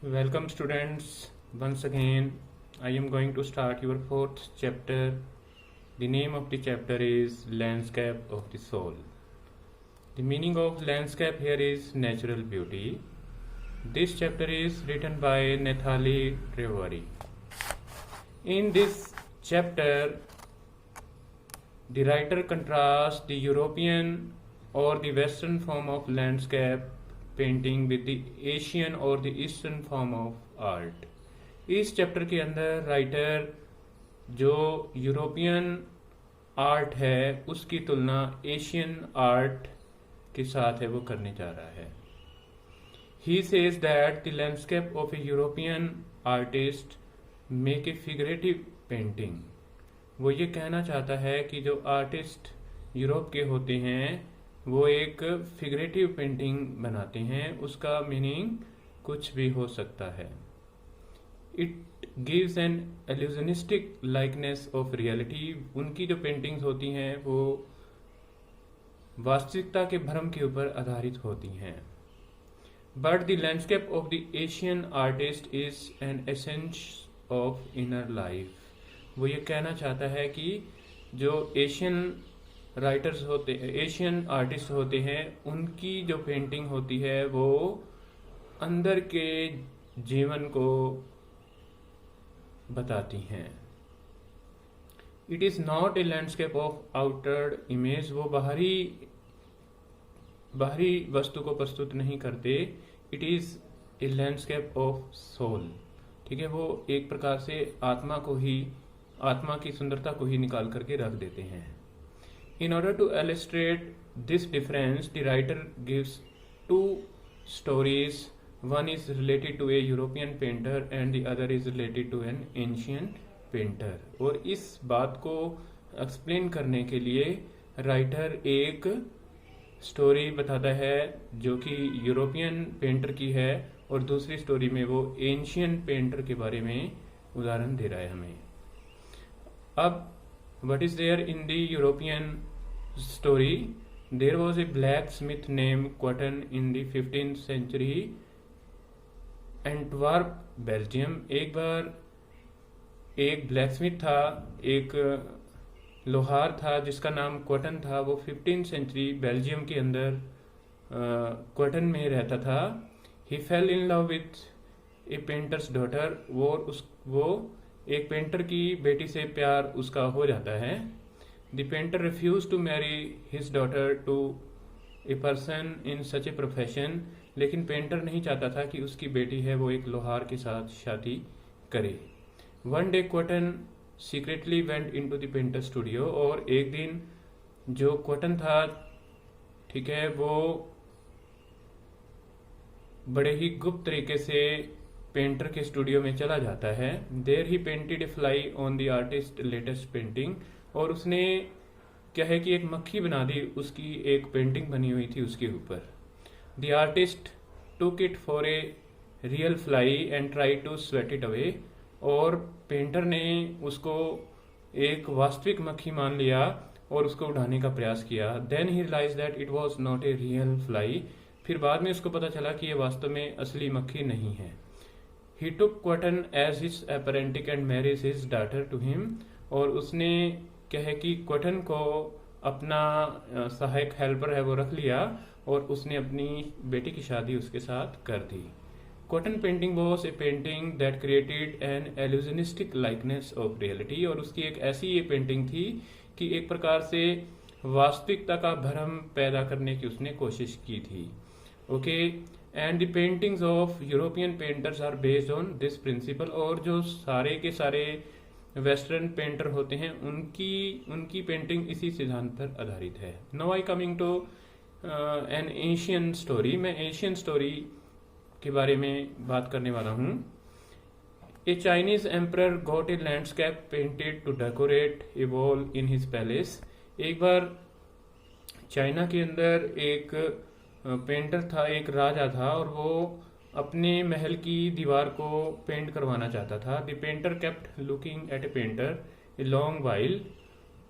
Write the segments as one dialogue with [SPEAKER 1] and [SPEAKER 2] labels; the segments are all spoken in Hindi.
[SPEAKER 1] Welcome students. Once again, I am going to start your fourth chapter. The name of the chapter is Landscape of the Soul. The meaning of landscape here is natural beauty. This chapter is written by Nathalie Trevory. In this chapter, the writer contrasts the European or the Western form of landscape painting with the Asian और the eastern form of art. इस चैप्टर के अंदर राइटर जो यूरोपियन आर्ट है उसकी तुलना एशियन आर्ट के साथ है वो करने जा रहा है। He says that the landscape of A European artist make a figurative painting. वो ये कहना चाहता है कि जो आर्टिस्ट यूरोप के होते हैं वो एक फिगरेटिव पेंटिंग बनाते हैं, उसका मीनिंग कुछ भी हो सकता है। It gives an allusionistic likeness of reality. उनकी जो पेंटिंग्स होती हैं वो वास्तविकता के भ्रम के ऊपर आधारित होती हैं। But the landscape of the Asian artist is an essence of inner life. वो ये कहना चाहता है कि जो एशियन राइटर्स होते एशियन आर्टिस्ट होते हैं उनकी जो पेंटिंग होती है वो अंदर के जीवन को बताती हैं। It is not a landscape of outer image. वो बाहरी वस्तु को प्रस्तुत नहीं करते। It is a landscape of soul. ठीक है, वो एक प्रकार से आत्मा की सुंदरता को ही निकाल करके रख देते हैं। In order to illustrate this difference, the writer gives two stories. One is related to a European painter and the other is related to an ancient painter. और इस बात को एक्सप्लेन करने के लिए राइटर एक स्टोरी बताता है जो कि यूरोपियन पेंटर की है और दूसरी स्टोरी में वो एंशियंट पेंटर के बारे में उदाहरण दे रहा है हमें। अब what is there in the European story? There was a blacksmith named Cotton in the 15th century, Antwerp, Belgium. एक बार एक ब्लैकस्मिथ था, एक लोहार था जिसका नाम कॉटन था। वो 15th सेंचुरी बेल्जियम के अंदर कॉटन में रहता था। He fell in love with a painter's daughter. वो एक पेंटर की बेटी से प्यार उसका हो जाता है। The painter refuse to marry his daughter to a person in such a profession. लेकिन पेंटर नहीं चाहता था कि उसकी बेटी है वो एक लोहार के साथ शादी करे। One day cotton secretly went into the painter studio. और एक दिन जो कॉटन था, ठीक है, वो बड़े ही गुप्त तरीके से पेंटर के स्टूडियो में चला जाता है। There he painted a fly on the artist latest painting. और उसने क्या है कि एक मक्खी बना दी, उसकी एक पेंटिंग बनी हुई थी उसके ऊपर। The artist took it for a real fly and try to swat it away. और पेंटर ने उसको एक वास्तविक मक्खी मान लिया और उसको उड़ाने का प्रयास किया। Then he realise that it was not a real fly. फिर बाद में उसको पता चला कि ये वास्तव में असली मक्खी नहीं है। He took Cotton as his apprentice and married his daughter to him. और उसने क्या है कि कॉटन को अपना सहायक हेल्पर है वो रख लिया और उसने अपनी बेटी की शादी उसके साथ कर दी। Quentin painting was a painting that created an allusionistic likeness of reality. और उसकी एक ऐसी ये पेंटिंग थी कि एक प्रकार से वास्तविकता का भ्रम पैदा करने की उसने कोशिश की थी। Okay, and the paintings of European painters are based on this principle. और जो सारे के सारे वेस्टर्न पेंटर होते हैं उनकी पेंटिंग इसी सिद्धांत पर आधारित है। Now I coming to an Asian story. मैं एशियन स्टोरी के बारे में बात करने वाला हूँ। A Chinese emperor got a landscape painted to decorate a wall in his palace. एक बार चाइना के अंदर एक पेंटर था, एक राजा था और वो अपने महल की दीवार को पेंट करवाना चाहता था। The painter kept looking at A painter a long while.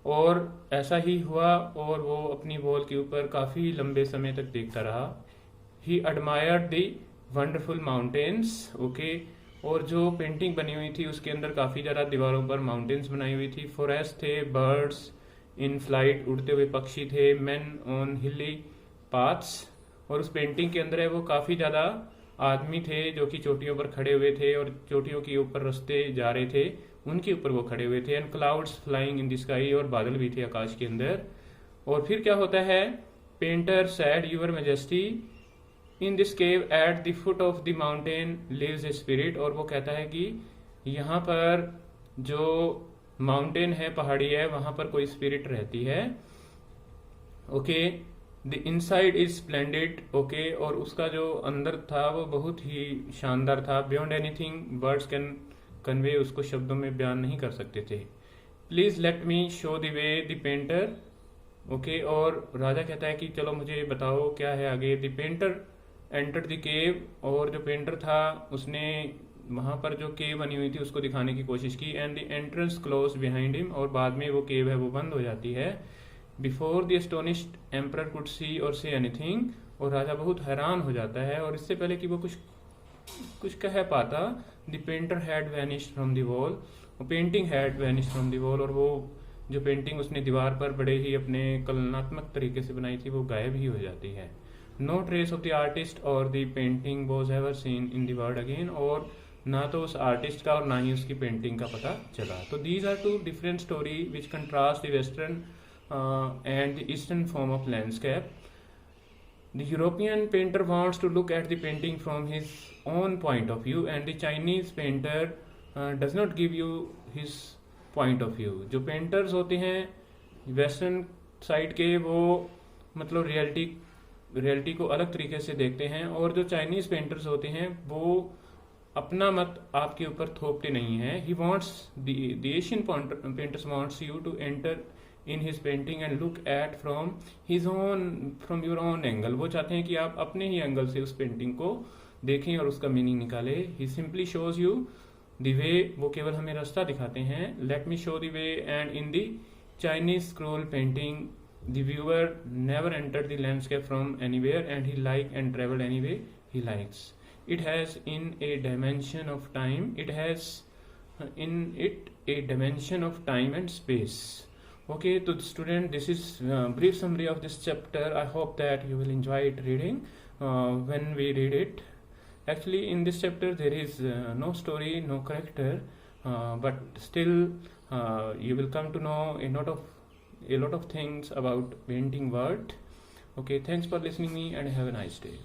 [SPEAKER 1] और ऐसा ही हुआ और वो अपनी वॉल के ऊपर काफ़ी लंबे समय तक देखता रहा। He admired the wonderful mountains. Okay, और जो पेंटिंग बनी हुई थी उसके अंदर काफ़ी ज़्यादा दीवारों पर माउंटेन्स बनाई हुई थी, फॉरेस्ट थे, बर्ड्स इन फ्लाइट, उड़ते हुए पक्षी थे, मैन ऑन हिली पाथ्स, और उस पेंटिंग के अंदर है वो काफ़ी ज़्यादा आदमी थे जो कि चोटियों पर खड़े हुए थे और चोटियों के ऊपर रास्ते जा रहे थे उनके ऊपर वो खड़े हुए थे, and clouds flying in the sky, और बादल भी थे आकाश के अंदर। और फिर क्या होता है, painter said your majesty in this cave at the foot of the mountain lives a spirit, और वो कहता है कि यहाँ पर जो माउंटेन है, पहाड़ी है, वहां पर कोई स्पिरिट रहती है। Okay, the inside is splendid. Okay, और उसका जो अंदर था वो बहुत ही शानदार था, beyond anything words can convey, उसको शब्दों में बयान नहीं कर सकते थे। Please let me show the way the painter. Okay, और राजा कहता है कि चलो मुझे बताओ क्या है आगे। The painter enter the cave, और जो पेंटर था उसने वहां पर जो केव बनी हुई थी उसको दिखाने की कोशिश की, and the entrance close behind him, और बाद में वो केव है वो बंद हो जाती है। Before the astonished emperor could see और से एनीथिंग, और राजा बहुत हैरान हो जाता है, और इससे पहले कि वो कुछ कह पाता, the painter had vanished from the wall, painting had vanished from the wall, और वो जो पेंटिंग उसने दीवार पर बड़े ही अपने कलात्मक तरीके से बनाई थी वो गायब ही हो जाती है। No trace of the artist और the painting was ever seen in the world again, और ना तो उस आर्टिस्ट का और ना ही उसकी पेंटिंग का पता चला। तो these are two different story which contrast the western and the eastern form of landscape. The European painter wants to look at the painting from his own point of view, and the Chinese painter does not give you his point of view. जो पेंटर्स होते हैं वेस्टर्न साइड के, वो मतलब रियलिटी को अलग तरीके से देखते हैं, और जो चाइनीज पेंटर्स होते हैं वो अपना मत आपके ऊपर थोपते नहीं हैं। He wants the Asian painters wants you to enter in his painting and look at from your own angle. वो चाहते हैं कि आप अपने ही एंगल से उस पेंटिंग को देखें और उसका मीनिंग निकाले। He simply shows you the way, वो केवल हमें रास्ता दिखाते हैं। Let me show the way, and in the Chinese scroll painting the viewer never enter the landscape from anywhere, and he like and travel any way he likes. It has in a dimension of time, it has in it a dimension of time and space. Okay, to the student, this is brief summary of this chapter. I hope that you will enjoy it reading when we read it. Actually, in this chapter there is no story, no character, but still you will come to know a lot of things about painting world. Okay, thanks for listening me, and have a nice day.